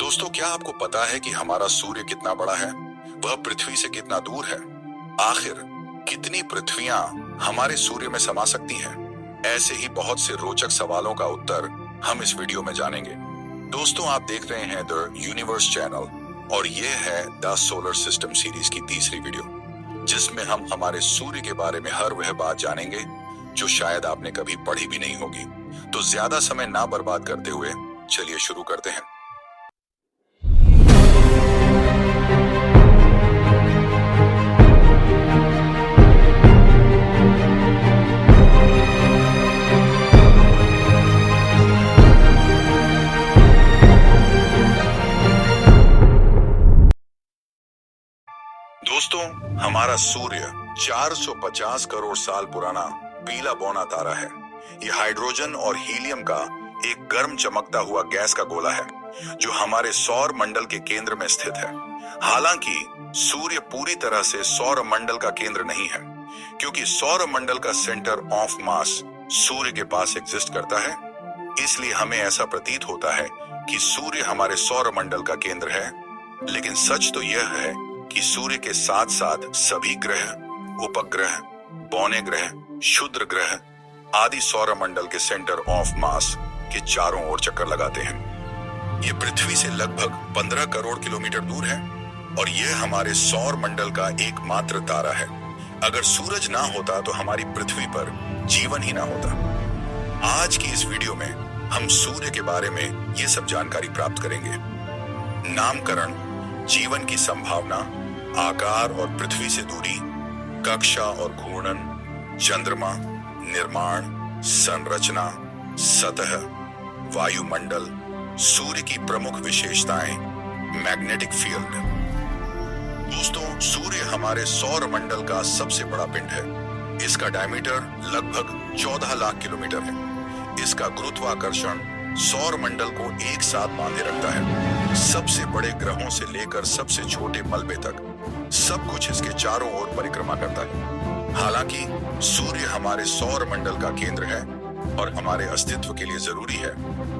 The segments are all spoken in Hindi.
दोस्तों, क्या आपको पता है कि हमारा सूर्य कितना बड़ा है? वह पृथ्वी से कितना दूर है? आखिर कितनी पृथ्वियां हमारे सूर्य में समा सकती हैं? ऐसे ही बहुत से रोचक सवालों का उत्तर हम इस वीडियो में जानेंगे। दोस्तों, आप देख रहे हैं द यूनिवर्स चैनल और ये है द सोलर सिस्टम सीरीज की तीसरी वीडियो, जिसमें हम हमारे सूर्य के बारे में हर वह बात जानेंगे जो शायद आपने कभी पढ़ी भी नहीं होगी। तो ज्यादा समय ना बर्बाद करते हुए चलिए शुरू करते हैं। दोस्तों, हमारा सूर्य 450 करोड़ साल पुराना पीला बौना तारा है। यह हाइड्रोजन और हीलियम का एक गर्म चमकता हुआ गैस का गोला है जो हमारे सौर मंडल के केंद्र में स्थित है। हालांकि सूर्य पूरी तरह से सौर मंडल का केंद्र नहीं है, क्योंकि सौर मंडल का सेंटर ऑफ मास सूर्य के पास एग्जिस्ट करता है। इसलिए हमें ऐसा प्रतीत होता है कि सूर्य हमारे सौर मंडल का केंद्र है, लेकिन सच तो यह है कि सूर्य के साथ साथ सभी ग्रह, उपग्रह, बौने ग्रह, क्षुद्र ग्रह आदि सौर मंडल के सेंटर ऑफ मास के चारों ओर चक्कर लगाते हैं। ये पृथ्वी से लगभग 15 करोड़ किलोमीटर दूर है और यह हमारे सौर मंडल का एकमात्र तारा है। अगर सूरज ना होता तो हमारी पृथ्वी पर जीवन ही ना होता। आज की इस वीडियो में हम सूर्य के बारे में ये सब जानकारी प्राप्त करेंगे। नामकरण, जीवन की संभावना, आकार और पृथ्वी से दूरी, कक्षा और घूर्णन, चंद्रमा, निर्माण, संरचना, सतह, वायुमंडल, सूर्य की प्रमुख विशेषताएं, मैग्नेटिक फील्ड। दोस्तों, सूर्य हमारे सौर मंडल का सबसे बड़ा पिंड है। इसका डायमीटर लगभग 14 लाख किलोमीटर है। इसका गुरुत्वाकर्षण सौर मंडल को एक साथ बांधे रखता है। सबसे बड़े ग्रहों से लेकर सबसे छोटे मलबे तक सब कुछ इसके चारों ओर परिक्रमा करता है। हालांकि सूर्य हमारे सौर मंडल का केंद्र है और हमारे अस्तित्व के लिए जरूरी है,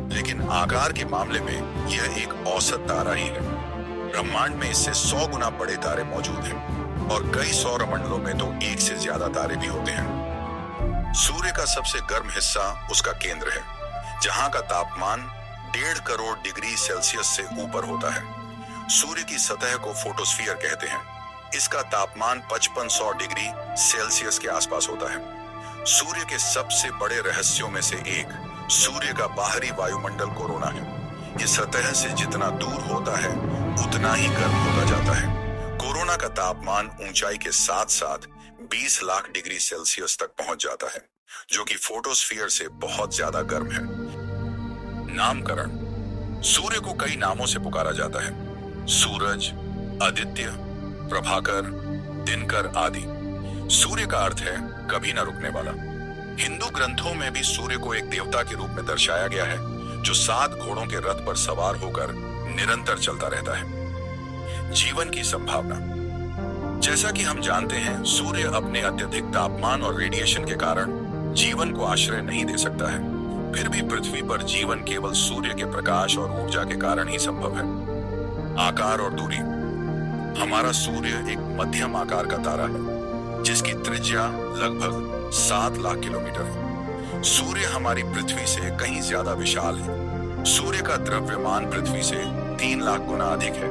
लेकिन आकार के मामले में यह एक औसत तारा ही है। ब्रह्मांड में इससे 100 गुना बड़े तारे मौजूद हैं और कई सौर मंडलों में तो एक से ज्यादा तारे भी होते हैं। सूर्य का सबसे गर्म हिस्सा उसका केंद्र है, जहां का तापमान 1.5 करोड़ डिग्री सेल्सियस से ऊपर होता है। सूर्य की सतह को फोटोस्फीयर कहते हैं। इसका तापमान 5500 डिग्री सेल्सियस के आसपास होता है। सूर्य के सबसे बड़े रहस्यों में से एक सूर्य का बाहरी वायुमंडल कोरोना है। ये सतह से जितना दूर होता है उतना ही गर्म होता जाता है। कोरोना का तापमान ऊंचाई के साथ साथ 20 लाख डिग्री सेल्सियस तक पहुंच जाता है, जो कि फोटोस्फीयर से बहुत ज्यादा गर्म है। नामकरण, सूर्य को कई नामों से पुकारा जाता है। सूरज, आदित्य, प्रभाकर, दिनकर आदि। सूर्य का अर्थ है कभी न रुकने वाला। हिंदू ग्रंथों में भी सूर्य को एक देवता के रूप में दर्शाया गया है, जो 7 घोड़ों के रथ पर सवार होकर निरंतर चलता रहता है। जीवन की संभावना, जैसा कि हम जानते हैं, सूर्य अपने अत्यधिक तापमान और रेडिएशन के कारण जीवन को आश्रय नहीं दे सकता है। फिर भी पृथ्वी पर जीवन केवल सूर्य के प्रकाश और ऊर्जा के कारण ही संभव है। आकार और दूरी, हमारा सूर्य एक मध्यम आकार का तारा है, जिसकी त्रिज्या लगभग 7 लाख किलोमीटर है। सूर्य हमारी पृथ्वी से कहीं ज्यादा विशाल है। सूर्य का द्रव्यमान पृथ्वी से 3 लाख गुना अधिक है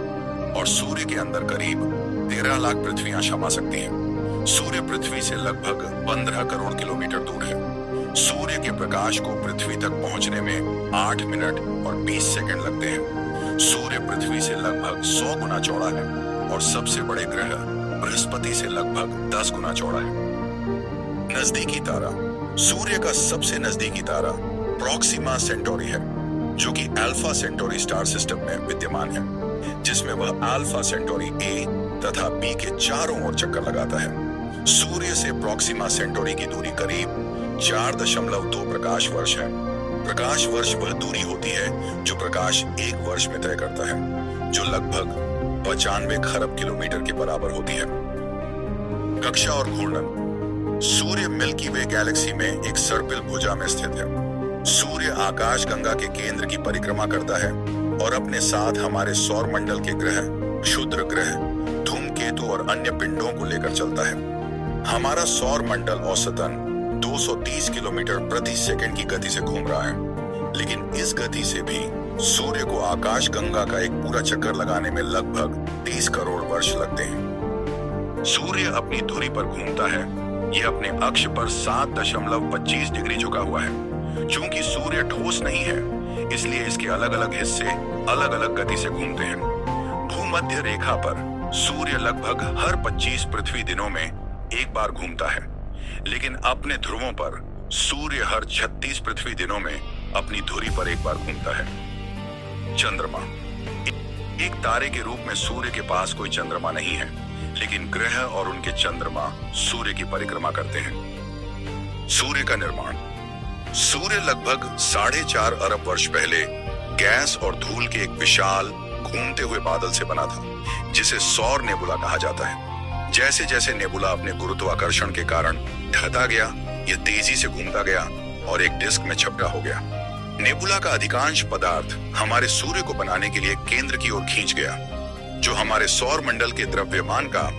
और सूर्य के अंदर करीब 13 लाख पृथ्वियां समा सकती हैं। सूर्य पृथ्वी से लगभग 15 करोड़ किलोमीटर दूर है। सूर्य के प्रकाश को पृथ्वी तक पहुंचने में 8 मिनट और 20 सेकंड लगते हैं। सूर्य पृथ्वी से लगभग 100 गुना चौड़ा है और सबसे बड़े ग्रह बृहस्पति से लगभग 10 गुना चौड़ा है। नजदीकी तारा, सूर्य का सबसे नजदीकी तारा प्रोक्सिमा सेंटोरी है, जो कि अल्फा सेंटोरी स्टार सिस्टम में विद्यमान है, जिसमें वह अल्फा सेंटोरी ए तथा बी के चारों ओर चक्कर लगाता है। सूर्य से प्रोक्सिमा सेंटोरी की दूरी करीब 4.2 प्रकाश वर्ष है। प्रकाश वर्ष वह दूरी होती है जो प्रकाश एक वर्ष में तय करता है, जो लगभग 95 खरब किलोमीटर के बराबर होती है। कक्षा और घूर्णन, सूर्य मिल्की वे गैलेक्सी में एक सर्पिल भुजा में स्थित है। सूर्य आकाश गंगा के केंद्र की परिक्रमा करता है और अपने साथ हमारे सौर मंडल के ग्रह, क्षुद्र ग्रह, धूमकेतु और अन्य पिंडों को लेकर चलता है। हमारा सौर मंडल औसतन 230 किलोमीटर प्रति सेकंड की गति से घूम रहा है, लेकिन इस गति से भी सूर्य को आकाश गंगा का एक पूरा चक्कर लगाने में लगभग 30 करोड़ वर्ष लगते हैं। सूर्य अपनी धुरी पर घूमता है। यह अपने अक्ष पर 7.25 डिग्री झुका हुआ है। चूंकि सूर्य ठोस नहीं है, इसलिए इसके अलग अलग हिस्से अलग अलग गति से घूमते हैं। भूमध्य रेखा पर सूर्य लगभग हर 25 पृथ्वी दिनों में एक बार घूमता है, लेकिन अपने ध्रुवों पर सूर्य हर 36 पृथ्वी दिनों में अपनी धुरी पर एक बार घूमता है। चंद्रमा। एक तारे के रूप में सूर्य के पास कोई चंद्रमा नहीं है, लेकिन ग्रह और उनके चंद्रमा सूर्य की परिक्रमा करते हैं। सूर्य का निर्माण। सूर्य लगभग 4.5 अरब वर्ष पहले गैस और धूल के एक विशाल घूमते हुए बादल से बना था, जिसे सौर नेबुला कहा जाता है। जैसे जैसे नेबुला अपने गुरुत्वाकर्षण के कारण ढहता गया, यह तेजी से घूमता गया और एक डिस्क में झपटा हो गया। नेबुला का अधिकांश पदार्थ हमारे सूर्य को बनाने के लिए केंद्र की ओर खींच गया, जो हमारे सौर मंडल के द्रव्यमान का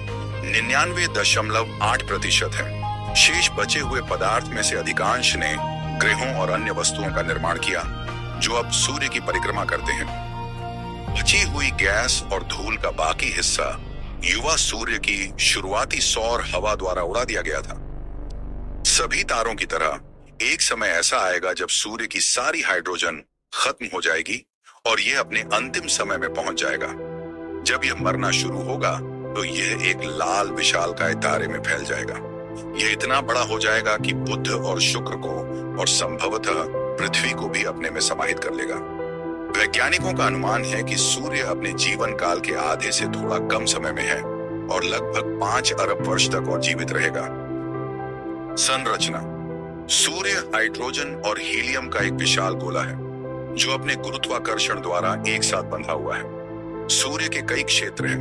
99.8% है। शेष बचे हुए पदार्थ में से अधिकांश ने ग्रहों और अन्य वस्तुओं का निर्माण किया, जो अब सूर्य की परिक्रमा करते हैं। बची हुई गैस और धूल का बाकी हिस्सा युवा सूर्य की शुरुआती सौर हवा द्वारा उड़ा दिया गया था। सभी तारों की तरह एक समय ऐसा आएगा जब सूर्य की सारी हाइड्रोजन खत्म हो जाएगी और यह अपने अंतिम समय में पहुंच जाएगा। जब यह मरना शुरू होगा तो यह एक लाल विशालकाय तारे में फैल जाएगा। यह इतना बड़ा हो जाएगा कि बुध और शुक्र को और संभवतः पृथ्वी को भी अपने में समाहित कर लेगा। वैज्ञानिकों का अनुमान है कि सूर्य अपने जीवन काल के आधे से थोड़ा कम समय में है और लगभग 5 अरब वर्ष तक और जीवित रहेगा। संरचना। सूर्य हाइड्रोजन और हीलियम का एक विशाल गोला है, जो अपने गुरुत्वाकर्षण द्वारा एक साथ बंधा हुआ है। सूर्य के कई क्षेत्र हैं।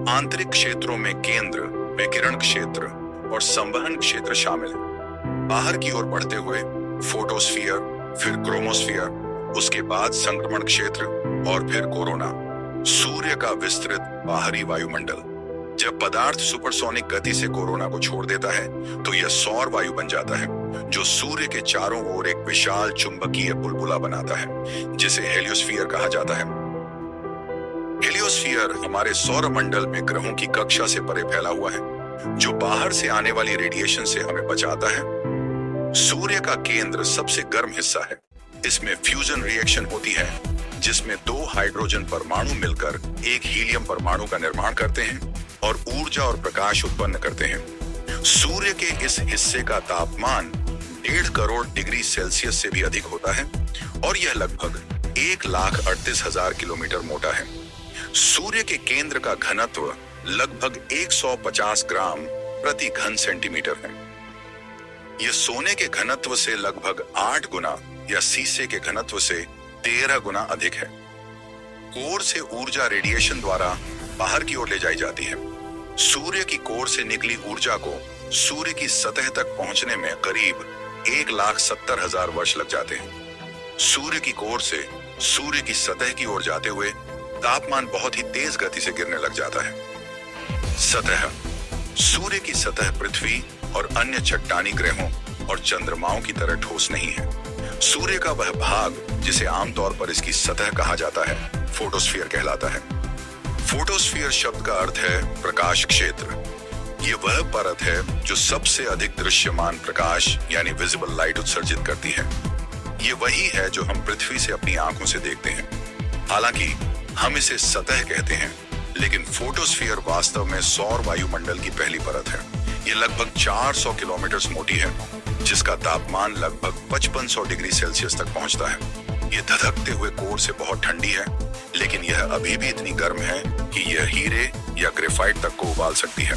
आंतरिक क्षेत्रों में केंद्र, विकिरण क्षेत्र और संवहन क्षेत्र शामिल है। बाहर की ओर बढ़ते हुए फोटोस्फीयर, फिर क्रोमोस्फीयर, उसके बाद संक्रमण क्षेत्र और फिर कोरोना। सूर्य का विस्तृत बाहरी वायुमंडल। जब पदार्थ सुपरसोनिक गति से कोरोना को छोड़ देता है, तो यह सौर वायु बन जाता है, जो सूर्य के चारों ओर एक विशाल चुंबकीय बुलबुला बनाता है, जिसे हेलियोस्फीयर कहा जाता है। हेलियोस्फीयर हमारे सौर मंडल में ग्रहों की कक्षा से परे फैला हुआ है, जो बाहर से आने वाली रेडिएशन से हमें बचाता है। सूर्य का केंद्र सबसे गर्म हिस्सा है। इसमें फ्यूजन रिएक्शन होती है, जिसमें 2 हाइड्रोजन परमाणु मिलकर एक हीलियम परमाणु का निर्माण करते हैं और ऊर्जा और प्रकाश उत्पन्न करते हैं। सूर्य के इस हिस्से का तापमान 1.5 करोड़ डिग्री सेल्सियस से भी अधिक होता है और यह लगभग 1,38,000 किलोमीटर मोटा है। सूर्य के केंद्र का घनत्व लगभग 150 ग्राम प्रति घन सेंटीमीटर है। यह सोने के घनत्व से लगभग 8 गुना या सीसे के घनत्व से 13 गुना अधिक है। कोर से ऊर्जा रेडिएशन द्वारा बाहर की ओर ले जाई जाती है। सूर्य की कोर से निकली ऊर्जा को सूर्य की सतह तक पहुंचने में करीब 1,70,000 वर्ष लग जाते हैं। सूर्य की कोर से सूर्य की सतह की ओर जाते हुए तापमान बहुत ही तेज गति से गिरने लग जाता है। सतह। सूर्य की सतह पृथ्वी और अन्य चट्टानी ग्रहों और चंद्रमाओं की तरह ठोस नहीं है। सूर्य का वह भाग, जिसे आमतौर पर इसकी सतह कहा जाता है, फोटोस्फीयर कहलाता है। फोटोस्फीयर शब्द का अर्थ है प्रकाश क्षेत्र। ये वह परत है जो सबसे अधिक दृश्यमान प्रकाश यानी विजिबल लाइट उत्सर्जित करती है। ये वही है जो हम पृथ्वी से अपनी आंखों से देखते हैं। हालांकि हम इसे सतह कहते हैं, लेकिन फोटोस्फीयर वास्तव में सौर वायुमंडल की पहली परत है। ये लगभग 400 किलोमीटर मोटी है, जिसका तापमान लगभग 5500 डिग्री सेल्सियस तक पहुंचता है। ये धधकते हुए कोर से बहुत ठंडी है, लेकिन यह अभी भी इतनी गर्म है कि यह हीरे या ग्रेफाइट तक को उबाल सकती है।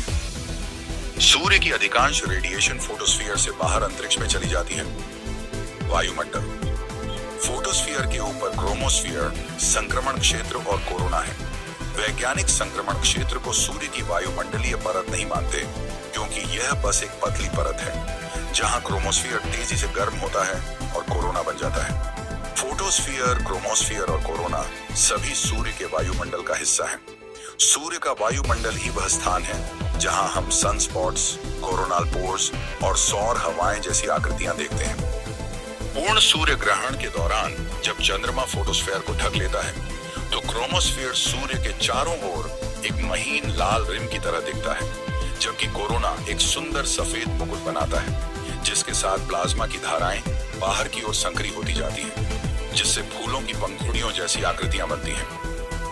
सूर्य की अधिकांश रेडिएशन फोटोस्फीयर से बाहर अंतरिक्ष में चली जाती है। वायुमंडल। फोटोस्फीयर के ऊपर क्रोमोस्फीयर, संक्रमण क्षेत्र और कोरोना है। वैज्ञानिक संक्रमण क्षेत्र को सूर्य की वायुमंडलीय परत नहीं मानते, क्योंकि यह बस एक पतली परत है, जहां क्रोमोस्फीयर तेजी से गर्म होता है और कोरोना बन जाता है। फोटोस्फीयर, क्रोमोस्फीयर और कोरोना सभी सूर्य के वायुमंडल का हिस्सा हैं। सूर्य का वायुमंडल ही वह स्थान है जहां हम सनस्पॉट्स, कोरोनल पोर्स और सौर हवाएं जैसी आकृतियां देखते हैं। पूर्ण सूर्य ग्रहण के दौरान जब चंद्रमा फोटोस्फीयर को ढक लेता है तो क्रोमोस्फीयर सूर्य के चारों ओर एक महीन लाल रिम की तरह दिखता है, जबकि कोरोना एक सुंदर सफेद मुकुट बनाता है जिसके साथ प्लाज्मा की धाराएं बाहर की ओर संकरी होती जाती हैं, जिससे फूलों की पंखुड़ियों जैसी आकृतियां बनती हैं।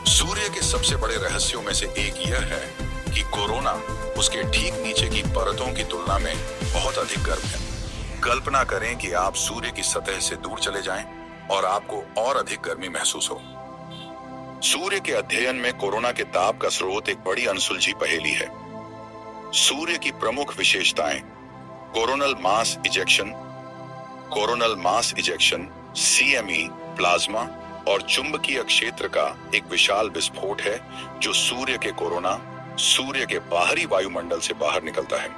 सूर्य के सबसे बड़े रहस्यों में से एक यह है कि कोरोना उसके ठीक नीचे की परतों की तुलना में बहुत अधिक गर्म है। कल्पना करें कि आप सूर्य की सतह से दूर चले जाएं और आपको और अधिक गर्मी महसूस हो। सूर्य के अध्ययन में कोरोना के ताप का स्रोत एक बड़ी अनसुलझी पहेली है। सूर्य की प्रमुख विशेषताएं coronal mass ejection, CME, plasma और चुंबकीय क्षेत्र का एक विशाल विस्फोट है जो सूर्य के कोरोना, सूर्य के बाहरी वायुमंडल से बाहर निकलता है।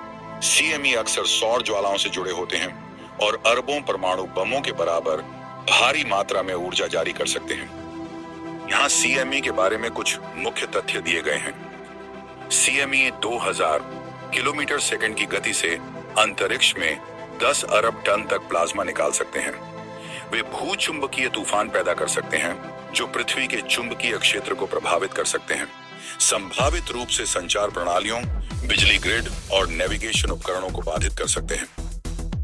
CME अक्सर सौर ज्वालाओं से जुड़े होते हैं और अरबों परमाणु बमों के बराबर भारी मात्रा में ऊर्जा जारी कर सकते हैं। यहाँ CME के बारे में कुछ मुख्य तथ्य दिए गए हैं। CME 2000 किलोमीटर सेकंड की गति से अंतरिक्ष में 10 अरब टन तक प्लाज्मा निकाल सकते हैं। वे भूचुंबकीय तूफान पैदा कर सकते हैं जो पृथ्वी के चुंबकीय क्षेत्र को प्रभावित कर सकते हैं। संभावित रूप से संचार प्रणालियों, बिजली ग्रिड और नेविगेशन उपकरणों को बाधित कर सकते हैं।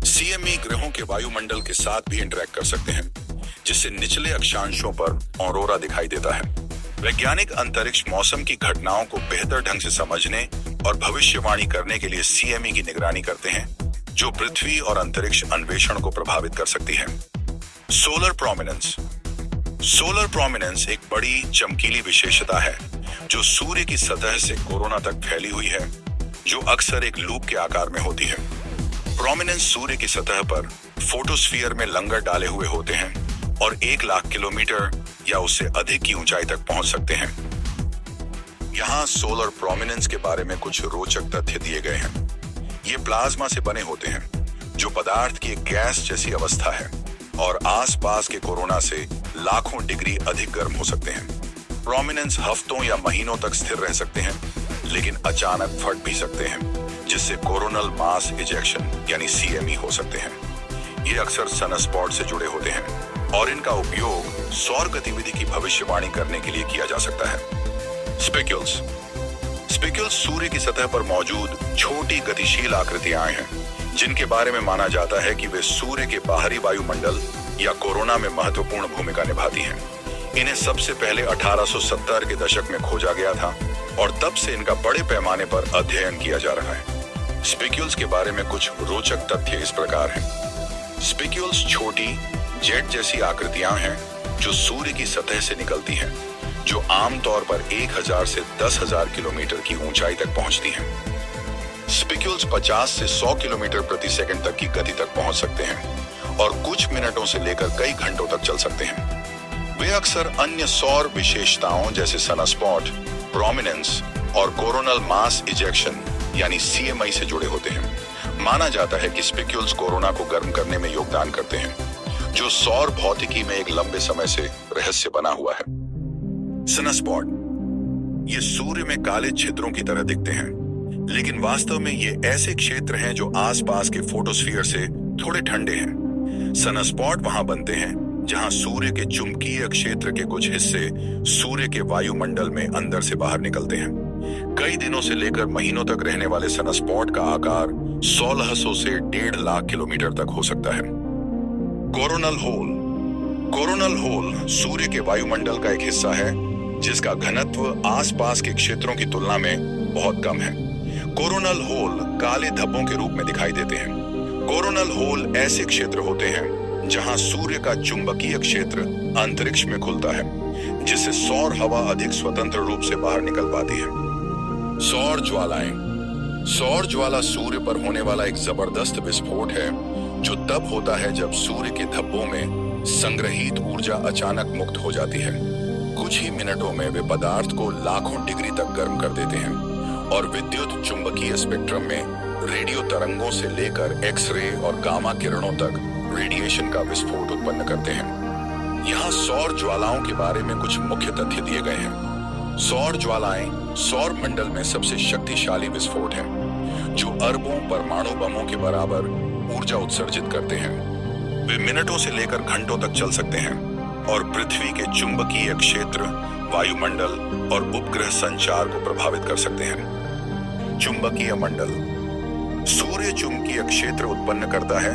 CME ग्रहों के वायुमंडल के साथ भी इंटरैक्ट कर सकते हैं, जिससे निचले अक्षांशों पर ऑरोरा दिखाई देता है। वैज्ञानिक अंतरिक्ष मौसम की घटनाओं को बेहतर ढंग से समझने और भविष्यवाणी करने के लिए CME की निगरानी करते हैं, जो पृथ्वी और अंतरिक्ष अन्वेषण को प्रभावित कर सकती है। सोलर प्रोमिनेंस एक बड़ी चमकीली विशेषता है जो सूर्य की सतह से कोरोना तक फैली हुई है, जो अक्सर एक लूप के आकार में होती है। प्रोमिनेंस सूर्य की सतह पर फोटोस्फीयर में लंगर डाले हुए होते हैं और 1 लाख किलोमीटर या उससे अधिक की ऊंचाई तक पहुंच सकते हैं। यहाँ सोलर प्रोमिनेंस के बारे में कुछ रोचक तथ्य दिए गए हैं। ये प्लाज्मा से बने होते हैं, जो पदार्थ की एक गैस जैसी अवस्था है और आसपास के कोरोना से लाखों डिग्री अधिक गर्म हो सकते हैं। प्रोमिनेंस हफ्तों या महीनों तक स्थिर रह सकते हैं, लेकिन अचानक फट भी सकते हैं, जिससे कोरोनल मास इजेक्शन यानी CME हो सकते हैं। ये अक्सर सनस्पॉट से जुड़े होते हैं और इनका उपयोग सौर गतिविधि की भविष्यवाणी करने के लिए किया जा सकता है। स्पिक्यूल्स सूर्य की सतह पर मौजूद छोटी गतिशील आकृतियां हैं, जिनके बारे में माना जाता है कि वे सूर्य के बाहरी वायुमंडल या कोरोना में महत्वपूर्ण भूमिका निभाती हैं। इन्हें सबसे पहले 1870 के दशक में खोजा गया था और तब से इनका बड़े पैमाने पर अध्ययन किया जा रहा है। स्पिक्यूल्स के बारे में कुछ रोचक तथ्य इस प्रकार हैं। स्पिक्यूल्स छोटी जेट जैसी आकृतियां हैं जो सूर्य की सतह से निकलती हैं, जो आमतौर पर 1000 से 10,000 किलोमीटर की ऊंचाई तक पहुंचती हैं। स्पिक्यूल्स 50 से 100 किलोमीटर प्रति सेकंड तक की गति तक पहुंच सकते हैं और कुछ मिनटों से लेकर कई घंटों तक चल सकते हैं। वे अक्सर अन्य सौर विशेषताओं जैसे सनस्पॉट, प्रोमिनेंस और कोरोनल मास इजेक्शन यानी CMI से जुड़े होते हैं। माना जाता है कि स्पिक्यूल्स कोरोना को गर्म करने में योगदान करते हैं, जो सौर भौतिकी में एक लंबे समय से रहस्य बना हुआ है। सनस्पॉट ये सूर्य में काले छिद्रों की तरह दिखते हैं, लेकिन वास्तव में ये ऐसे क्षेत्र हैं जो आसपास के फोटोस्फीयर से थोड़े ठंडे हैं। सनस्पॉट वहां बनते हैं जहां सूर्य के चुंबकीय क्षेत्र के कुछ हिस्से सूर्य के वायुमंडल में अंदर से बाहर निकलते हैं। कई दिनों से लेकर महीनों तक रहने वाले सनस्पॉट का आकार 1600 से 1.5 लाख किलोमीटर तक हो सकता है। कोरोनल होल सूर्य के वायुमंडल का एक हिस्सा है जिसका घनत्व आसपास के क्षेत्रों की तुलना में बहुत कम है। कोरोनल होल काले धब्बों के रूप में दिखाई देते हैं। कोरोनल होल ऐसे क्षेत्र होते हैं जहां सूर्य का चुंबकीय क्षेत्र अंतरिक्ष में खुलता है, जिससे सौर हवा अधिक स्वतंत्र रूप से बाहर निकल पाती है। सौर ज्वाला सूर्य पर होने वाला एक जबरदस्त विस्फोट है जो तब होता है जब सूर्य के धब्बों में संग्रहित ऊर्जा अचानक मुक्त हो जाती है। कुछ ही मिनटों में वे पदार्थ को लाखों डिग्री तक गर्म कर देते हैं और विद्युत चुंबकीय स्पेक्ट्रम में रेडियो तरंगों से लेकर एक्सरे और गामा किरणों तक रेडिएशन का विस्फोट उत्पन्न करते हैं। यहाँ सौर ज्वालाओं के बारे में कुछ मुख्य तथ्य दिए गए हैं। सौर ज्वालाएं सौर मंडल में सबसे शक्तिशाली विस्फोट हैं, जो अरबों परमाणु बमों के बराबर ऊर्जा उत्सर्जित करते हैं। वे मिनटों से लेकर घंटों तक चल सकते हैं और पृथ्वी के चुंबकीय क्षेत्र, वायुमंडल और उपग्रह संचार को प्रभावित कर सकते हैं। चुंबकीय मंडल सूर्य चुंबकीय क्षेत्र उत्पन्न करता है,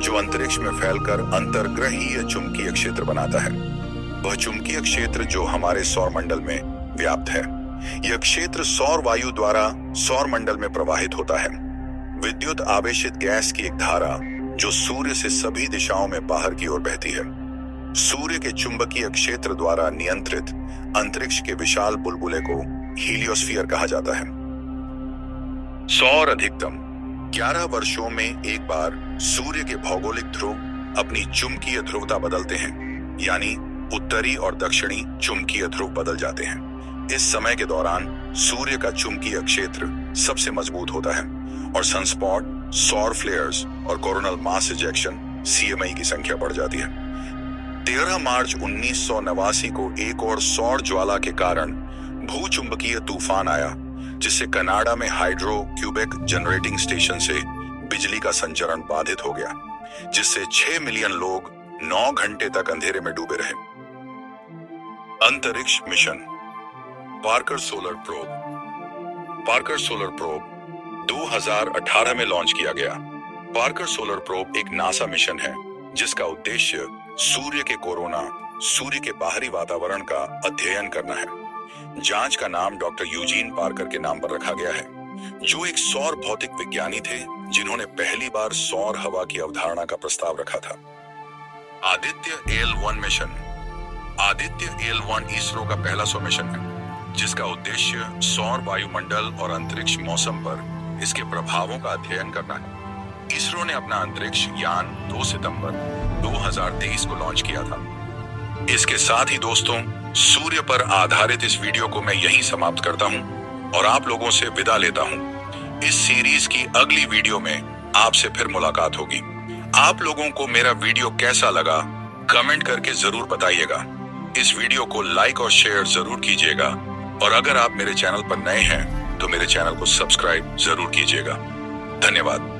जो अंतरिक्ष में फैलकर अंतर्ग्रहीय चुंबकीय क्षेत्र बनाता है। वह चुंबकीय क्षेत्र जो हमारे सौर मंडल में व्याप्त है। यह क्षेत्र सौर वायु द्वारा सौर मंडल में प्रवाहित होता है। विद्युत आवेशित गैस की एक धारा जो सूर्य से सभी दिशाओं में बाहर की ओर बहती है। सूर्य के चुंबकीय क्षेत्र द्वारा नियंत्रित अंतरिक्ष के विशाल बुलबुले को हीलियोस्फीयर कहा जाता है। सौर अधिकतम 11 वर्षों में एक बार सूर्य के भौगोलिक ध्रुव अपनी चुंबकीय ध्रुवता बदलते हैं, यानी उत्तरी और दक्षिणी चुंबकीय ध्रुव बदल जाते हैं। इस समय के दौरान सूर्य का चुंबकीय क्षेत्र सबसे मजबूत होता है और सनस्पॉट, सौर फ्लेयर्स और कोरोनल मास इजेक्शन CME की संख्या बढ़ जाती है। 13 मार्च 1989 को एक और सौर ज्वाला के कारण भूचुंबकीय तूफान आया, जिससे कनाडा में हाइड्रो क्यूबेक जनरेटिंग स्टेशन से बिजली का संचरण बाधित हो गया, जिससे 6 मिलियन लोग 9 घंटे तक अंधेरे में डूबे रहे। अंतरिक्ष मिशन पार्कर सोलर प्रोब 2018 में लॉन्च किया गया। पार्कर सोलर प्रोब एक नासा मिशन है, जिसका उद्देश्य सूर्य के कोरोना, सूर्य के बाहरी वातावरण का अध्ययन करना है। जांच का नाम डॉक्टर यूजीन पार्कर के नाम पर रखा गया है, जो एक सौर भौतिक विज्ञानी थे जिन्होंने पहली बार सौर हवा की अवधारणा का प्रस्ताव रखा था। Aditya AL1 mission Aditya AL1 ISRO का पहला सौर मिशन है, जिसका उद्देश्य सौर वायुमंडल और अंतरिक्ष मौसम पर इसके प्रभावों का अध्ययन करना है। इसरो ने अपना अंतरिक्ष यान 2 सितंबर 2023 को लॉन्च किया था। इसके साथ ही दोस्तों, सूर्य पर आधारित इस वीडियो को मैं यहीं समाप्त करता हूं और आप लोगों से विदा लेता हूं। इस सीरीज की अगली वीडियो में आपसे फिर मुलाकात होगी। आप लोगों को मेरा वीडियो कैसा लगा कमेंट करके जरूर बताइएगा। इस वीडियो को लाइक और शेयर जरूर कीजिएगा और अगर आप मेरे चैनल पर नए हैं तो मेरे चैनल को सब्सक्राइब जरूर कीजिएगा। धन्यवाद।